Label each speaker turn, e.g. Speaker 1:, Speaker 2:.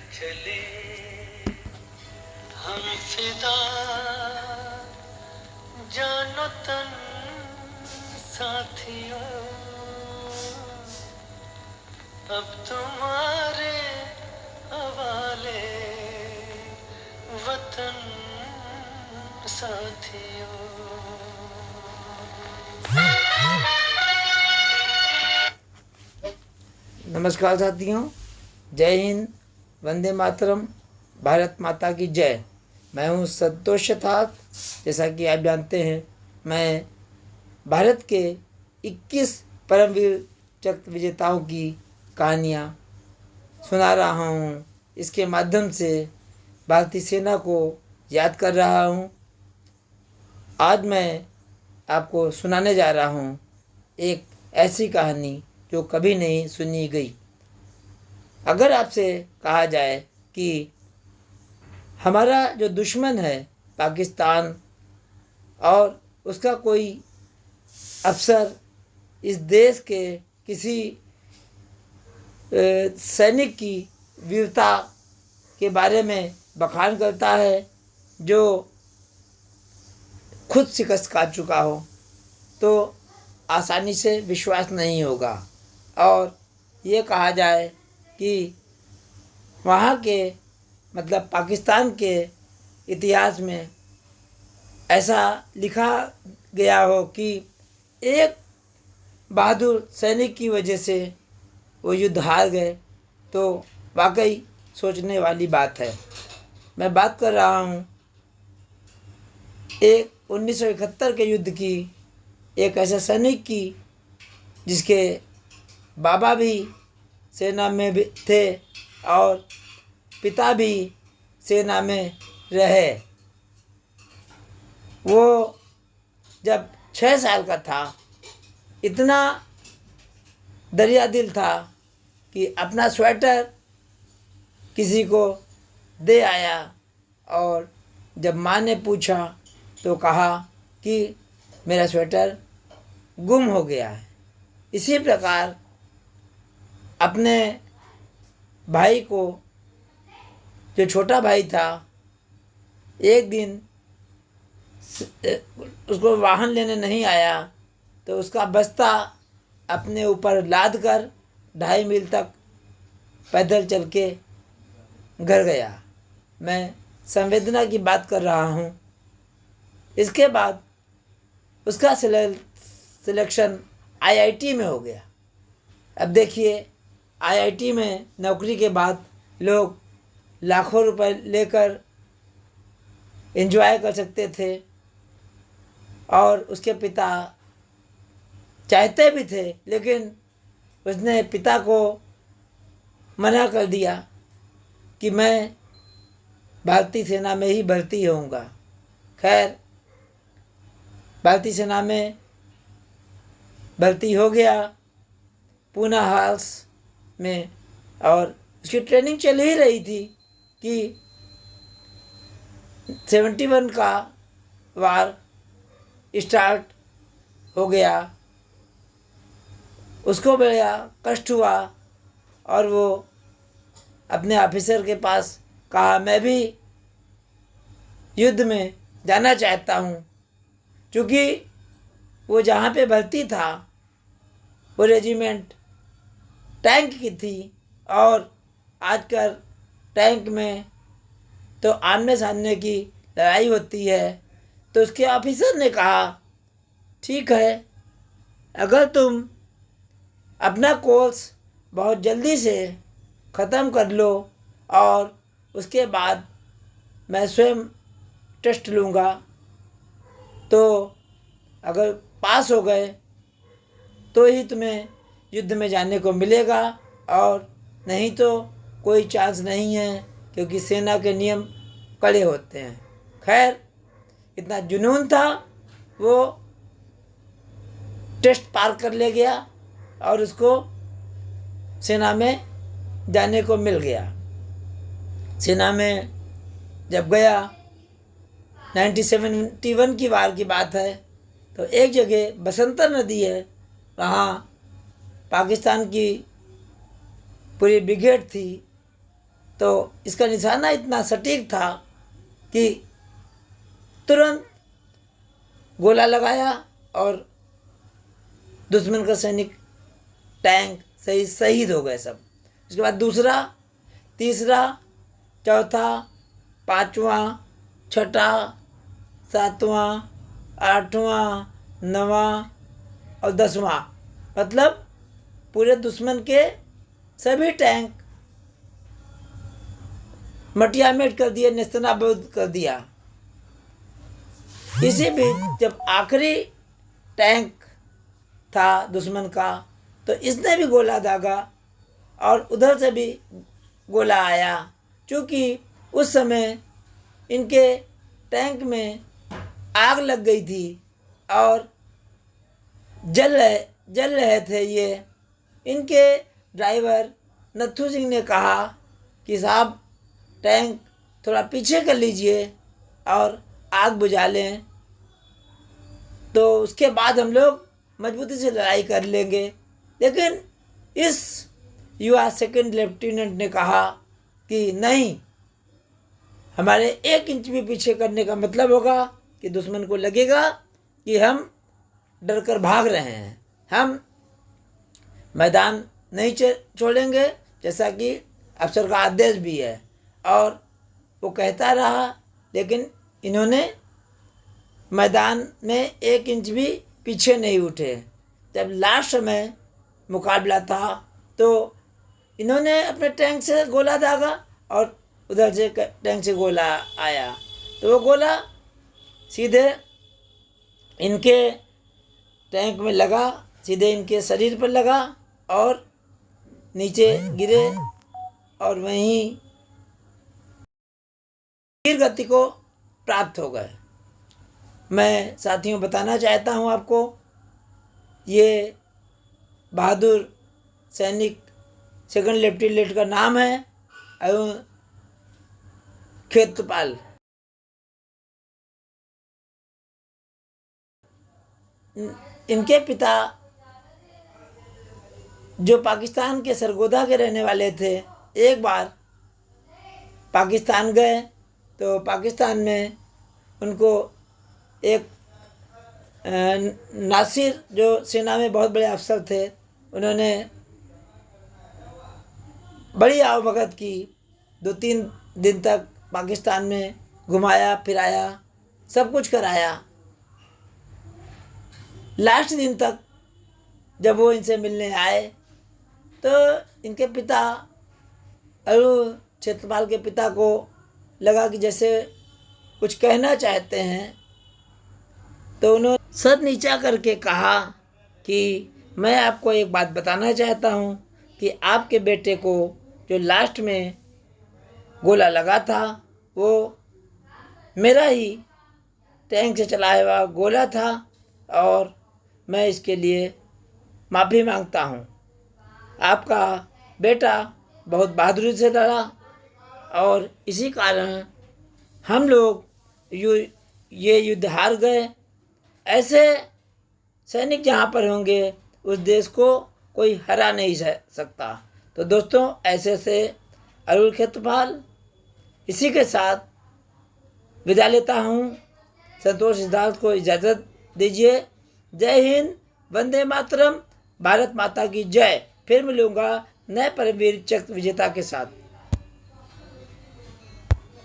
Speaker 1: चले हम फिदा जानो तन साथियों, अब तुम्हारे हवाले वतन साथियों।
Speaker 2: नमस्कार साथियों, जय हिंद, वंदे मातरम, भारत माता की जय। मैं हूँ संतोष शतार्थ। जैसा कि आप जानते हैं, मैं भारत के 21 परमवीर चक्र विजेताओं की कहानियाँ सुना रहा हूँ। इसके माध्यम से भारतीय सेना को याद कर रहा हूँ। आज मैं आपको सुनाने जा रहा हूँ एक ऐसी कहानी जो कभी नहीं सुनी गई। अगर आपसे कहा जाए कि हमारा जो दुश्मन है पाकिस्तान और उसका कोई अफसर इस देश के किसी सैनिक की वीरता के बारे में बखान करता है जो खुद शिकस्त खा चुका हो, तो आसानी से विश्वास नहीं होगा। और ये कहा जाए कि वहाँ के मतलब पाकिस्तान के इतिहास में ऐसा लिखा गया हो कि एक बहादुर सैनिक की वजह से वो युद्ध हार गए, तो वाकई सोचने वाली बात है। मैं बात कर रहा हूँ एक 1971 के युद्ध की, एक ऐसे सैनिक की जिसके बाबा भी सेना में भी थे और पिता भी सेना में रहे। वो जब 6 साल का था, इतना दरिया दिल था कि अपना स्वेटर किसी को दे आया और जब माँ ने पूछा तो कहा कि मेरा स्वेटर गुम हो गया है। इसी प्रकार अपने भाई को, जो छोटा भाई था, एक दिन उसको वाहन लेने नहीं आया तो उसका बस्ता अपने ऊपर लाद कर 2.5 मील तक पैदल चल के घर गया। मैं संवेदना की बात कर रहा हूँ। इसके बाद उसका सिलेक्शन आईआईटी में हो गया। अब देखिए, आईआईटी में नौकरी के बाद लोग लाखों रुपए लेकर एंजॉय कर सकते थे और उसके पिता चाहते भी थे, लेकिन उसने पिता को मना कर दिया कि मैं भारतीय सेना में ही भर्ती होऊंगा। खैर, भारतीय सेना में भर्ती हो गया पूना हाउस में, और उसकी ट्रेनिंग चल ही रही थी कि 71 का वार स्टार्ट हो गया। उसको बड़ा कष्ट हुआ और वो अपने ऑफिसर के पास कहा, मैं भी युद्ध में जाना चाहता हूँ। क्योंकि वो जहाँ पे भर्ती था वो रेजिमेंट टैंक की थी और आजकल टैंक में तो आमने सामने की लड़ाई होती है। तो उसके ऑफिसर ने कहा, ठीक है, अगर तुम अपना कोर्स बहुत जल्दी से ख़त्म कर लो और उसके बाद मैं स्वयं टेस्ट लूँगा, तो अगर पास हो गए तो ही तुम्हें युद्ध में जाने को मिलेगा, और नहीं तो कोई चांस नहीं है, क्योंकि सेना के नियम कड़े होते हैं। खैर, इतना जुनून था, वो टेस्ट पार कर ले गया और उसको सेना में जाने को मिल गया। सेना में जब गया, 1971 की वार की बात है, तो एक जगह बसंतर नदी है, वहाँ पाकिस्तान की पूरी ब्रिगेड थी तो इसका निशाना इतना सटीक था कि तुरंत गोला लगाया और दुश्मन का सैनिक टैंक सही शहीद हो गए सब। उसके बाद दूसरा, तीसरा, चौथा, पाँचवा, छठा, सातवां, आठवां, नवां और 10वां, मतलब पूरे दुश्मन के सभी टैंक मटियामेट कर दिए, नेस्तनाबूद कर दिया। इसी बीच जब आखिरी टैंक था दुश्मन का, तो इसने भी गोला दागा और उधर से भी गोला आया। क्योंकि उस समय इनके टैंक में आग लग गई थी और जल रहे थे ये। इनके ड्राइवर नथु सिंह ने कहा कि साहब टैंक थोड़ा पीछे कर लीजिए और आग बुझा लें, तो उसके बाद हम लोग मजबूती से लड़ाई कर लेंगे। लेकिन इस युवा सेकंड लेफ्टिनेंट ने कहा कि नहीं, हमारे 1 इंच भी पीछे करने का मतलब होगा कि दुश्मन को लगेगा कि हम डर कर भाग रहे हैं। हम मैदान नहीं छोड़ेंगे, जैसा कि अफसर का आदेश भी है। और वो कहता रहा, लेकिन इन्होंने मैदान में 1 इंच भी पीछे नहीं उठे। जब लास्ट समय मुकाबला था तो इन्होंने अपने टैंक से गोला दागा और उधर से टैंक से गोला आया, तो वो गोला सीधे इनके टैंक में लगा, सीधे इनके शरीर पर लगा और नीचे गिरे और वहीं वीर गति को प्राप्त हो गए। मैं साथियों बताना चाहता हूँ आपको, ये बहादुर सैनिक सेकंड लेफ्टिनेंट का नाम है अरुण खेत्रपाल। इनके पिता जो पाकिस्तान के सरगोधा के रहने वाले थे, एक बार पाकिस्तान गए तो पाकिस्तान में उनको एक नासिर जो सेना में बहुत बड़े अफसर थे, उन्होंने बड़ी आवभगत की। 2-3 दिन तक पाकिस्तान में घुमाया फिराया, सब कुछ कराया। लास्ट दिन तक जब वो इनसे मिलने आए तो इनके पिता अरुण खेत्रपाल के पिता को लगा कि जैसे कुछ कहना चाहते हैं, तो उन्होंने सर नीचा करके कहा कि मैं आपको एक बात बताना चाहता हूँ कि आपके बेटे को जो लास्ट में गोला लगा था वो मेरा ही टैंक से चलाया हुआ गोला था और मैं इसके लिए माफ़ी मांगता हूँ। आपका बेटा बहुत बहादुरी से लड़ा और इसी कारण हम लोग ये युद्ध हार गए। ऐसे सैनिक जहाँ पर होंगे उस देश को कोई हरा नहीं सकता। तो दोस्तों, ऐसे से अरुण खेत्रपाल, इसी के साथ विदा लेता हूँ। संतोष सिद्धार्थ को इजाज़त दीजिए। जय हिंद, वंदे मातरम, भारत माता की जय। फिर मिलूँगा नए परमवीर चक्र विजेता के साथ।